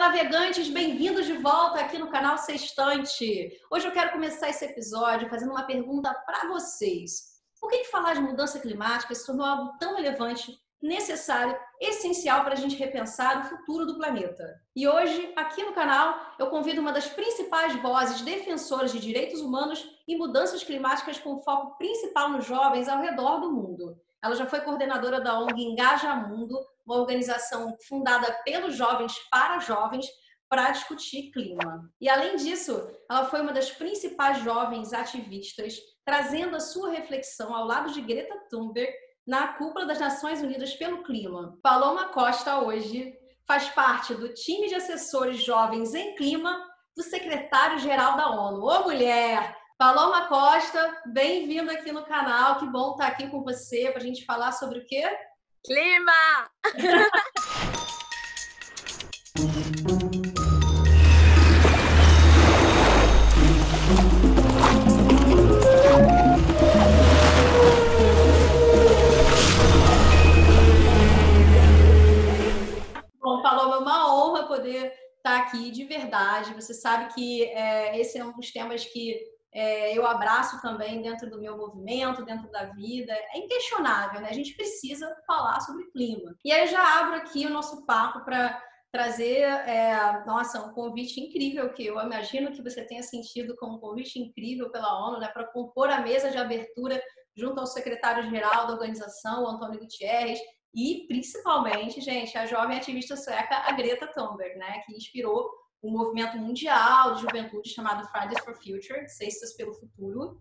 navegantes, bem-vindos de volta aqui no canal Sextante. Hoje eu quero começar esse episódio fazendo uma pergunta para vocês. Por que falar de mudança climática se tornou algo tão relevante, necessário, essencial para a gente repensar o futuro do planeta? E hoje, aqui no canal, eu convido uma das principais vozes defensoras de direitos humanos e mudanças climáticas com foco principal nos jovens ao redor do mundo. Ela já foi coordenadora da ONG Engaja Mundo, uma organização fundada pelos jovens para jovens para discutir clima. E, além disso, ela foi uma das principais jovens ativistas, trazendo a sua reflexão ao lado de Greta Thunberg na cúpula das Nações Unidas pelo Clima. Paloma Costa, hoje, faz parte do time de assessores jovens em clima do secretário-geral da ONU. Ô, mulher! Paloma Costa, bem-vinda aqui no canal. Que bom estar aqui com você para a gente falar sobre o quê? Clima! Bom, Paloma, é uma honra poder estar aqui de verdade. Você sabe que esse é um dos temas que eu abraço também dentro do meu movimento, dentro da vida. É inquestionável, né? A gente precisa falar sobre clima. E aí eu já abro aqui o nosso papo para trazer, um convite incrível, que eu imagino que você tenha sentido como um convite incrível pela ONU, né, para compor a mesa de abertura junto ao secretário-geral da organização, o Antônio Guterres, e principalmente, gente, a jovem ativista sueca, a Greta Thunberg, né, que inspirou um movimento mundial de juventude chamado Fridays for Future, Cestas pelo Futuro.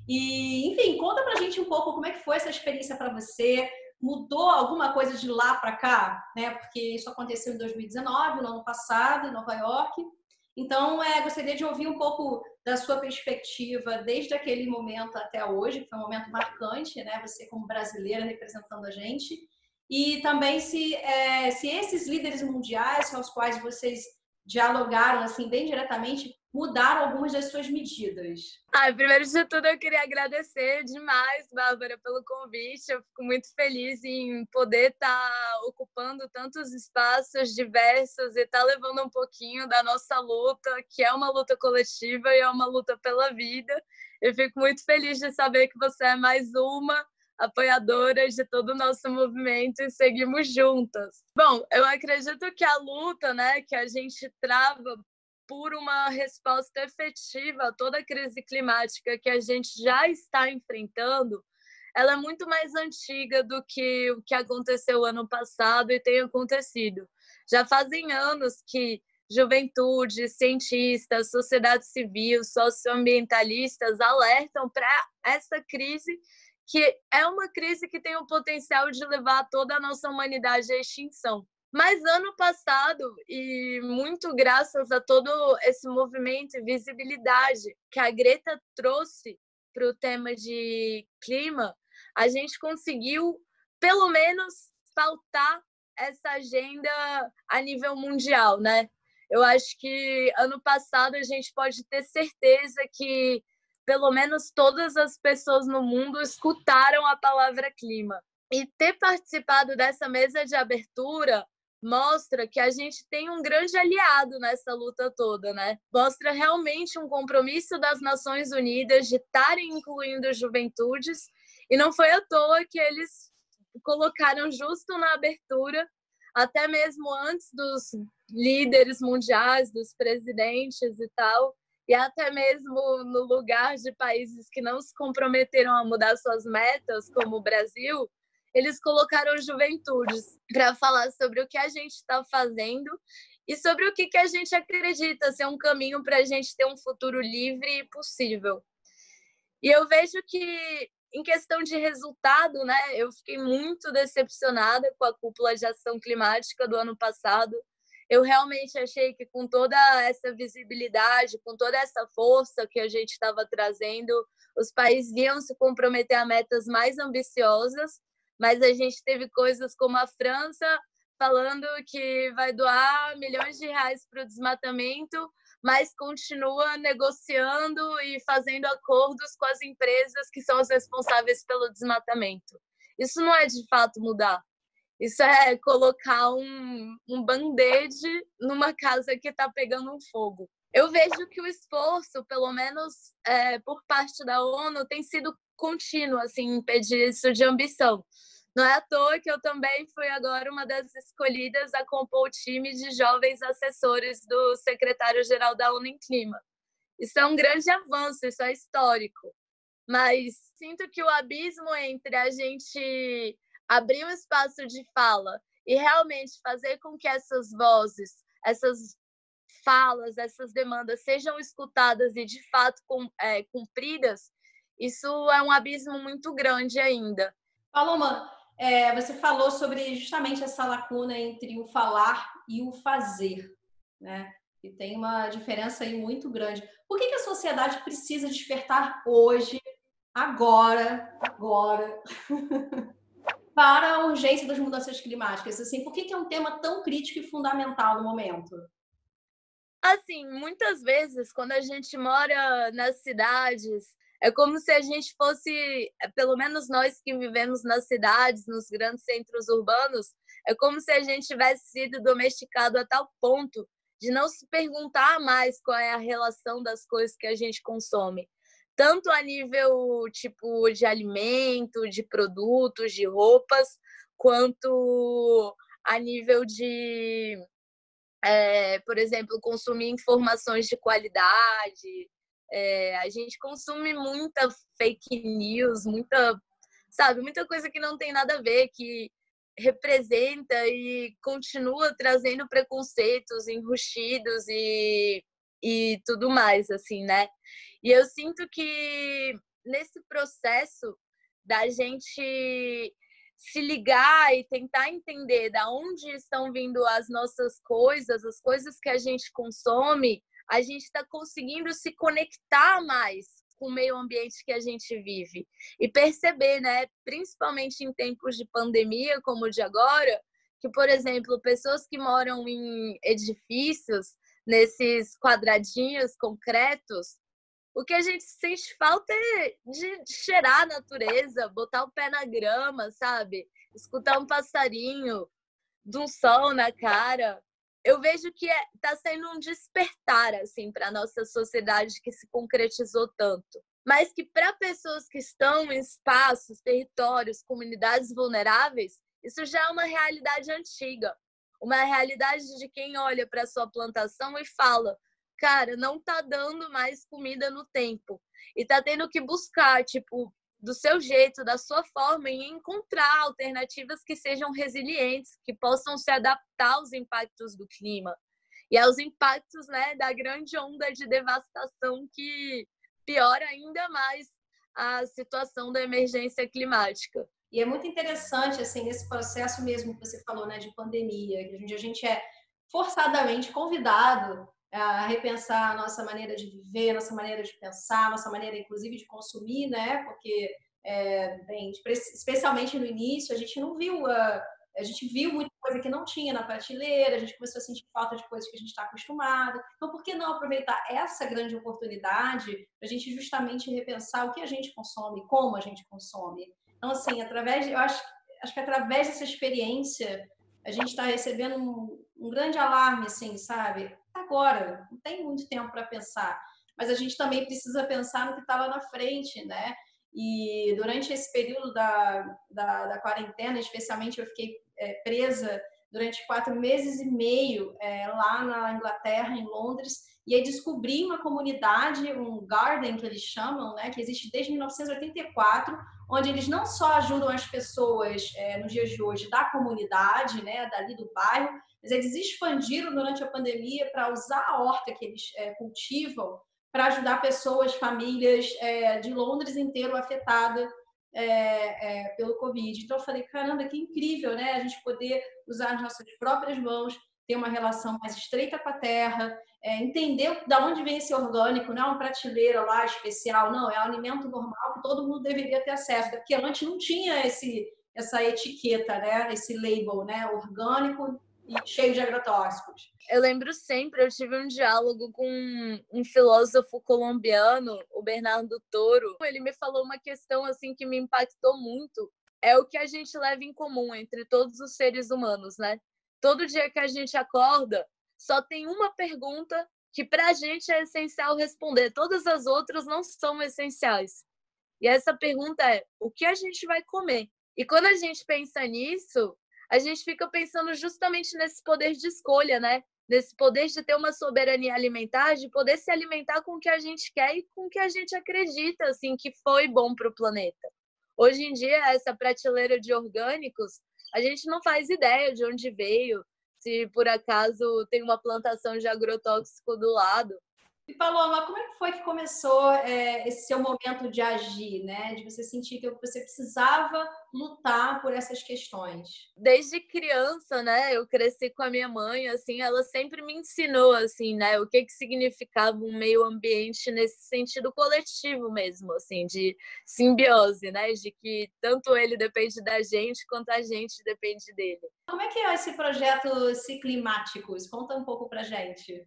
E, enfim, conta pra gente um pouco como é que foi essa experiência para você. Mudou alguma coisa de lá para cá, né? Porque isso aconteceu em 2019, no ano passado, em Nova York. Então, gostaria de ouvir um pouco da sua perspectiva desde aquele momento até hoje, que foi um momento marcante, né? Você como brasileira representando a gente. E também se esses líderes mundiais com os quais vocês dialogaram assim bem diretamente mudaram algumas das suas medidas. Primeiro de tudo, eu queria agradecer demais, Bárbara, pelo convite. Eu fico muito feliz em poder estar ocupando tantos espaços diversos e estar levando um pouquinho da nossa luta, que é uma luta coletiva e é uma luta pela vida. Eu fico muito feliz de saber que você é mais uma apoiadora de todo o nosso movimento e seguimos juntas. Bom, eu acredito que a luta, né, que a gente trava por uma resposta efetiva a toda a crise climática que a gente já está enfrentando, ela é muito mais antiga do que o que aconteceu ano passado e tem acontecido. Já fazem anos que juventude, cientistas, sociedade civil, socioambientalistas alertam para essa crise, que é uma crise que tem o potencial de levar toda a nossa humanidade à extinção. Mas ano passado, e muito graças a todo esse movimento e visibilidade que a Greta trouxe para o tema de clima, a gente conseguiu, pelo menos, pautar essa agenda a nível mundial, né? Eu acho que ano passado a gente pode ter certeza que pelo menos todas as pessoas no mundo escutaram a palavra clima. E ter participado dessa mesa de abertura mostra que a gente tem um grande aliado nessa luta toda, né? Mostra realmente um compromisso das Nações Unidas de estarem incluindo juventudes, e não foi à toa que eles colocaram justo na abertura, até mesmo antes dos líderes mundiais, dos presidentes e tal, e até mesmo no lugar de países que não se comprometeram a mudar suas metas, como o Brasil, eles colocaram juventudes para falar sobre o que a gente está fazendo e sobre o que a gente acredita ser um caminho para a gente ter um futuro livre e possível. E eu vejo que, em questão de resultado, né, eu fiquei muito decepcionada com a cúpula de ação climática do ano passado. Eu realmente achei que com toda essa visibilidade, com toda essa força que a gente estava trazendo, os países iam se comprometer a metas mais ambiciosas, mas a gente teve coisas como a França falando que vai doar milhões de reais para o desmatamento, mas continua negociando e fazendo acordos com as empresas que são as responsáveis pelo desmatamento. Isso não é de fato mudar. Isso é colocar um band-aid numa casa que está pegando um fogo. Eu vejo que o esforço, pelo menos por parte da ONU, tem sido contínuo, assim, impedir isso de ambição. Não é à toa que eu também fui agora uma das escolhidas a compor o time de jovens assessores do secretário-geral da ONU em Clima. Isso é um grande avanço, isso é histórico. Mas sinto que o abismo entre a gente abrir um espaço de fala e realmente fazer com que essas vozes, essas falas, essas demandas sejam escutadas e, de fato, cumpridas, isso é um abismo muito grande ainda. Paloma, você falou sobre justamente essa lacuna entre o falar e o fazer, né? E tem uma diferença aí muito grande. Por que a sociedade precisa despertar hoje, agora, para a urgência das mudanças climáticas? Assim, por que é um tema tão crítico e fundamental no momento? Assim, muitas vezes, quando a gente mora nas cidades, é como se a gente fosse, pelo menos nós que vivemos nas cidades, nos grandes centros urbanos, é como se a gente tivesse sido domesticado a tal ponto de não se perguntar mais qual é a relação das coisas que a gente consome. Tanto a nível tipo de alimento, de produtos, de roupas, quanto a nível de por exemplo, consumir informações de qualidade. A gente consome muita fake news, muita coisa que não tem nada a ver, que representa e continua trazendo preconceitos enrustidos e tudo mais, assim, né? E eu sinto que nesse processo da gente se ligar e tentar entender da onde estão vindo as nossas coisas, as coisas que a gente consome, a gente está conseguindo se conectar mais com o meio ambiente que a gente vive e perceber, né, principalmente em tempos de pandemia como o de agora, que, por exemplo, pessoas que moram em edifícios, nesses quadradinhos concretos, o que a gente sente falta é de cheirar a natureza, botar o pé na grama, sabe? Escutar um passarinho, de um sol na cara. Eu vejo que está sendo um despertar assim para a nossa sociedade que se concretizou tanto. Mas que para pessoas que estão em espaços, territórios, comunidades vulneráveis, isso já é uma realidade antiga. Uma realidade de quem olha para a sua plantação e fala: cara, não tá dando mais comida no tempo. E tá tendo que buscar, tipo, do seu jeito, da sua forma, e encontrar alternativas que sejam resilientes, que possam se adaptar aos impactos do clima e aos impactos, né, da grande onda de devastação que piora ainda mais a situação da emergência climática. E é muito interessante, assim, nesse processo mesmo que você falou, né, de pandemia, onde a gente é forçadamente convidado a repensar a nossa maneira de viver, a nossa maneira de pensar, a nossa maneira, inclusive, de consumir, né? Porque, bem, especialmente no início, a gente não viu, a gente viu muita coisa que não tinha na prateleira, a gente começou a sentir falta de coisas que a gente está acostumado. Então, por que não aproveitar essa grande oportunidade para a gente justamente repensar o que a gente consome, como a gente consome? Então, assim, eu acho que através dessa experiência, a gente está recebendo um grande alarme, assim, sabe? Agora, não tem muito tempo para pensar, mas a gente também precisa pensar no que está lá na frente, né? E durante esse período da quarentena, especialmente, eu fiquei presa durante 4 meses e meio lá na Inglaterra, em Londres, e aí descobri uma comunidade, um garden que eles chamam, né, que existe desde 1984, onde eles não só ajudam as pessoas nos dias de hoje da comunidade, né, dali do bairro, mas eles expandiram durante a pandemia para usar a horta que eles cultivam para ajudar pessoas, famílias de Londres inteiro afetada pelo Covid. Então eu falei, caramba, que incrível, né? A gente poder usar as nossas próprias mãos, ter uma relação mais estreita com a terra, entender de onde vem esse orgânico, não é uma prateleira lá especial, não, é um alimento normal que todo mundo deveria ter acesso, porque antes não tinha essa etiqueta, né? Esse label, né? Orgânico e cheio de agrotóxicos. Eu lembro sempre, eu tive um diálogo com um filósofo colombiano, o Bernardo Toro. Ele me falou uma questão assim que me impactou muito, é o que a gente leva em comum entre todos os seres humanos, né? Todo dia que a gente acorda, só tem uma pergunta que para a gente é essencial responder. Todas as outras não são essenciais. E essa pergunta é: o que a gente vai comer? E quando a gente pensa nisso, a gente fica pensando justamente nesse poder de escolha, né? Nesse poder de ter uma soberania alimentar, de poder se alimentar com o que a gente quer e com o que a gente acredita, assim, que foi bom para o planeta. Hoje em dia, essa prateleira de orgânicos, a gente não faz ideia de onde veio, se por acaso tem uma plantação de agrotóxico do lado. E Paloma, como é que foi que começou esse seu momento de agir, né? De você sentir que você precisava lutar por essas questões? Desde criança, né, eu cresci com a minha mãe, assim, ela sempre me ensinou, assim, né, o que significava um meio ambiente nesse sentido coletivo mesmo, assim, de simbiose, né, de que tanto ele depende da gente quanto a gente depende dele. Como é que é esse projeto Ciclimáticos? Conta um pouco pra gente.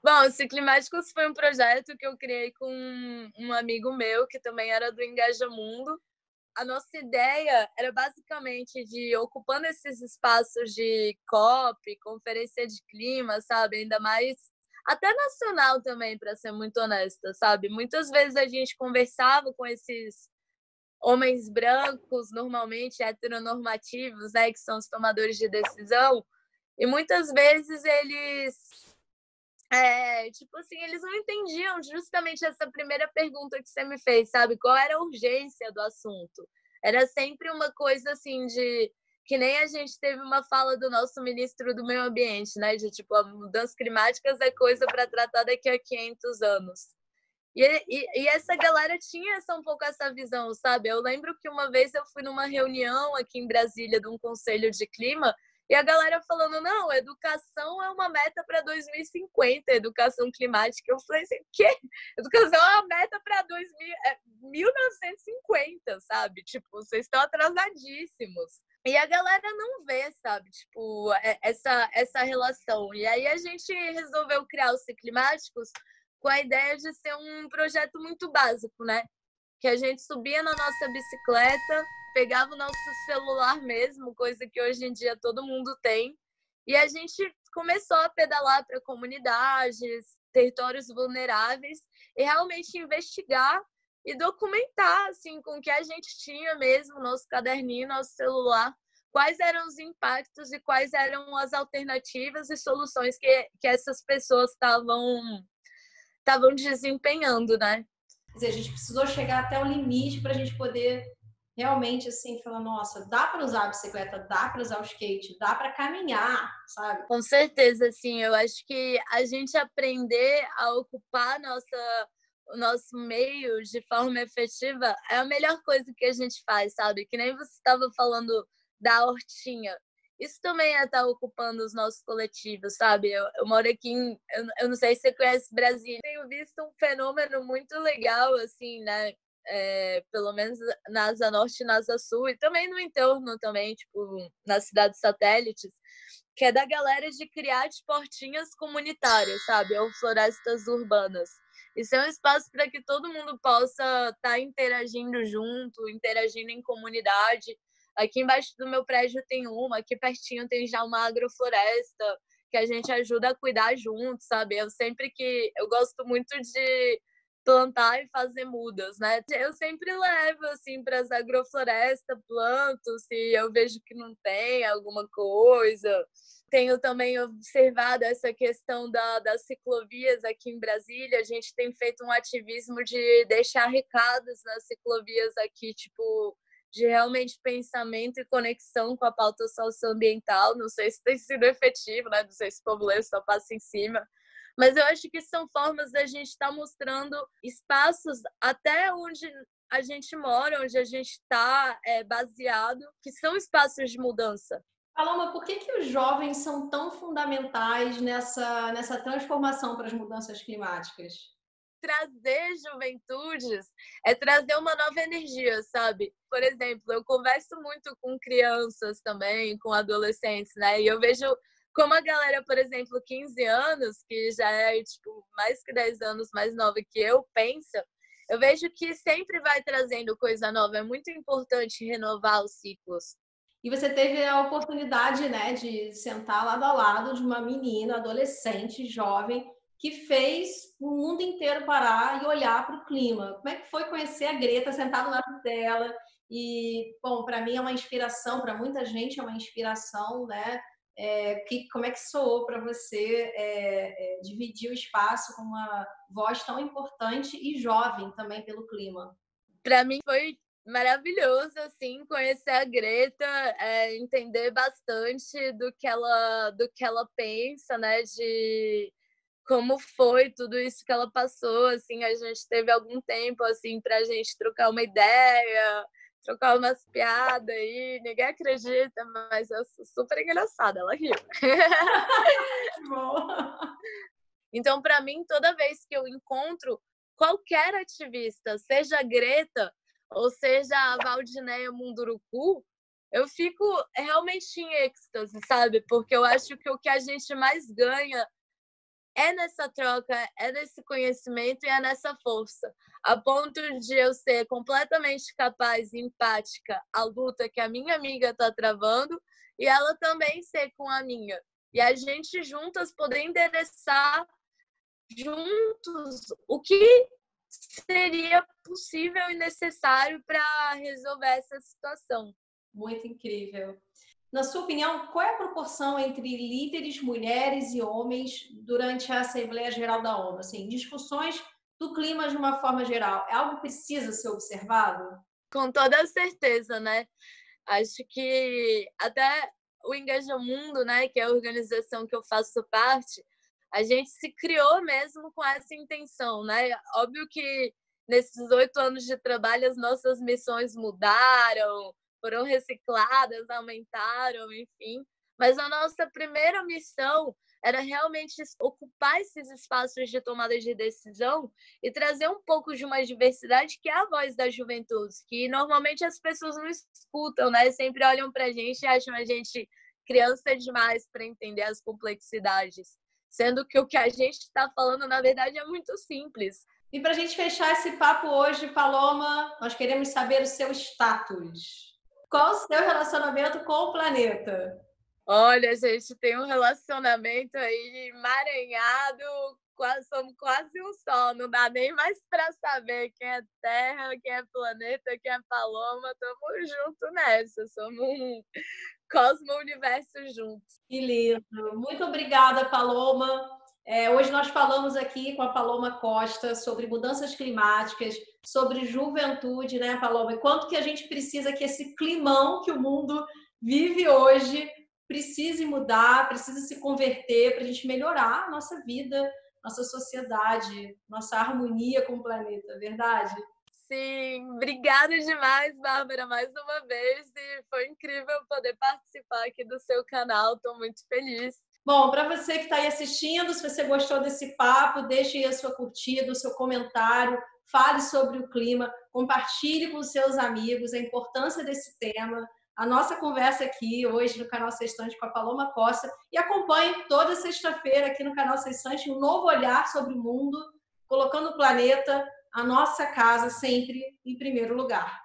Bom, o Ciclimáticos foi um projeto que eu criei com um amigo meu, que também era do Engaja Mundo. A nossa ideia era basicamente de, ocupando esses espaços de COP, conferência de clima, sabe? Ainda mais, até nacional também, para ser muito honesta, sabe? Muitas vezes a gente conversava com esses homens brancos, normalmente heteronormativos, né? Que são os tomadores de decisão, e muitas vezes tipo assim, eles não entendiam justamente essa primeira pergunta que você me fez, sabe? Qual era a urgência do assunto? Era sempre uma coisa assim de que nem a gente teve uma fala do nosso ministro do Meio Ambiente, né? De tipo, a mudanças climáticas é coisa para tratar daqui a 500 anos. E essa galera tinha um pouco essa visão, sabe? Eu lembro que uma vez eu fui numa reunião aqui em Brasília de um conselho de clima e a galera falando: não, educação é uma meta para 2050, educação climática. Eu falei assim: quê? Educação é uma meta para 1950, sabe? Tipo, vocês estão atrasadíssimos. E a galera não vê, sabe? Tipo, essa relação. E aí a gente resolveu criar os Ciclimáticos com a ideia de ser um projeto muito básico, né? Que a gente subia na nossa bicicleta, pegava o nosso celular mesmo, coisa que hoje em dia todo mundo tem, e a gente começou a pedalar para comunidades, territórios vulneráveis, e realmente investigar e documentar, assim, com o que a gente tinha mesmo, nosso caderninho, nosso celular, quais eram os impactos e quais eram as alternativas e soluções que essas pessoas estavam desempenhando, né? Quer dizer, a gente precisou chegar até o limite para a gente poder realmente assim falar, nossa, dá para usar a bicicleta, dá para usar o skate, dá para caminhar, sabe? Com certeza, assim, eu acho que a gente aprender a ocupar o nosso meio de forma efetiva é a melhor coisa que a gente faz, sabe? Que nem você estava falando da hortinha. Isso também é estar ocupando os nossos coletivos, sabe? Eu moro aqui eu não sei se você conhece Brasília. Tenho visto um fenômeno muito legal, assim, né? Pelo menos na Asa Norte e na Asa Sul, e também no entorno também, tipo, nas cidades satélites, que é da galera de criar de portinhas comunitárias, sabe? Ou florestas urbanas. Isso é um espaço para que todo mundo possa estar interagindo junto, interagindo em comunidade. Aqui embaixo do meu prédio tem uma, aqui pertinho tem já uma agrofloresta, que a gente ajuda a cuidar junto, sabe? Eu gosto muito de plantar e fazer mudas, né? Eu sempre levo, assim, para as agroflorestas, planto, se eu vejo que não tem alguma coisa. Tenho também observado essa questão das ciclovias aqui em Brasília. A gente tem feito um ativismo de deixar recados nas ciclovias aqui, tipo, de realmente pensamento e conexão com a pauta socioambiental. Não sei se tem sido efetivo, né? Não sei se o povo só passa em cima. Mas eu acho que são formas da gente estar mostrando espaços até onde a gente mora, onde a gente está baseado, que são espaços de mudança. Paloma, por que os jovens são tão fundamentais nessa transformação para as mudanças climáticas? Trazer juventudes é trazer uma nova energia, sabe? Por exemplo, eu converso muito com crianças também, com adolescentes, né? E eu vejo como a galera, por exemplo, 15 anos, que já é tipo mais que 10 anos mais nova que eu, pensa. Eu vejo que sempre vai trazendo coisa nova. É muito importante renovar os ciclos. E você teve a oportunidade, né, de sentar lado a lado de uma menina, adolescente, jovem, que fez o mundo inteiro parar e olhar para o clima. Como é que foi conhecer a Greta sentado na dela? E, bom, para mim é uma inspiração, para muita gente é uma inspiração, né? Como é que soou para você dividir o espaço com uma voz tão importante e jovem também pelo clima? Para mim foi maravilhoso, assim, conhecer a Greta, entender bastante do que ela pensa, né, de como foi tudo isso que ela passou, assim, a gente teve algum tempo, assim, pra gente trocar uma ideia, trocar umas piadas aí, ninguém acredita, mas eu sou super engraçada, ela riu. Então, para mim, toda vez que eu encontro qualquer ativista, seja a Greta ou seja a Valdinéia Munduruku, eu fico realmente em êxtase, sabe? Porque eu acho que o que a gente mais ganha é nessa troca, é nesse conhecimento e é nessa força. A ponto de eu ser completamente capaz e empática à luta que a minha amiga está travando e ela também ser com a minha. E a gente juntas poder endereçar juntos o que seria possível e necessário para resolver essa situação. Muito incrível. Na sua opinião, qual é a proporção entre líderes, mulheres e homens durante a Assembleia Geral da ONU? Assim, discussões do clima de uma forma geral. É algo que precisa ser observado? Com toda certeza, né? Acho que até o Engaja Mundo, né, que é a organização que eu faço parte, a gente se criou mesmo com essa intenção, né? Óbvio que nesses 8 anos de trabalho as nossas missões mudaram, foram recicladas, aumentaram, enfim. Mas a nossa primeira missão era realmente ocupar esses espaços de tomada de decisão e trazer um pouco de uma diversidade que é a voz da juventude, que normalmente as pessoas não escutam, né? Sempre olham para a gente e acham a gente criança demais para entender as complexidades. Sendo que o que a gente está falando, na verdade, é muito simples. E para a gente fechar esse papo hoje, Paloma, nós queremos saber o seu status. Qual o seu relacionamento com o planeta? Olha, a gente tem um relacionamento aí emaranhado, somos quase um só, não dá nem mais para saber quem é Terra, quem é planeta, quem é Paloma, estamos juntos nessa, somos um cosmo-universo juntos. Que lindo! Muito obrigada, Paloma. Hoje nós falamos aqui com a Paloma Costa sobre mudanças climáticas, sobre juventude, né, Paloma? E quanto que a gente precisa que esse climão que o mundo vive hoje precise mudar, precisa se converter para a gente melhorar a nossa vida, nossa sociedade, nossa harmonia com o planeta, verdade? Sim, obrigada demais, Bárbara, mais uma vez. E foi incrível poder participar aqui do seu canal. Estou muito feliz. Bom, para você que está aí assistindo, se você gostou desse papo, deixe aí a sua curtida, o seu comentário, fale sobre o clima, compartilhe com seus amigos a importância desse tema. A nossa conversa aqui hoje no canal Sextante com a Paloma Costa e acompanhe toda sexta-feira aqui no canal Sextante um novo olhar sobre o mundo, colocando o planeta, a nossa casa sempre em primeiro lugar.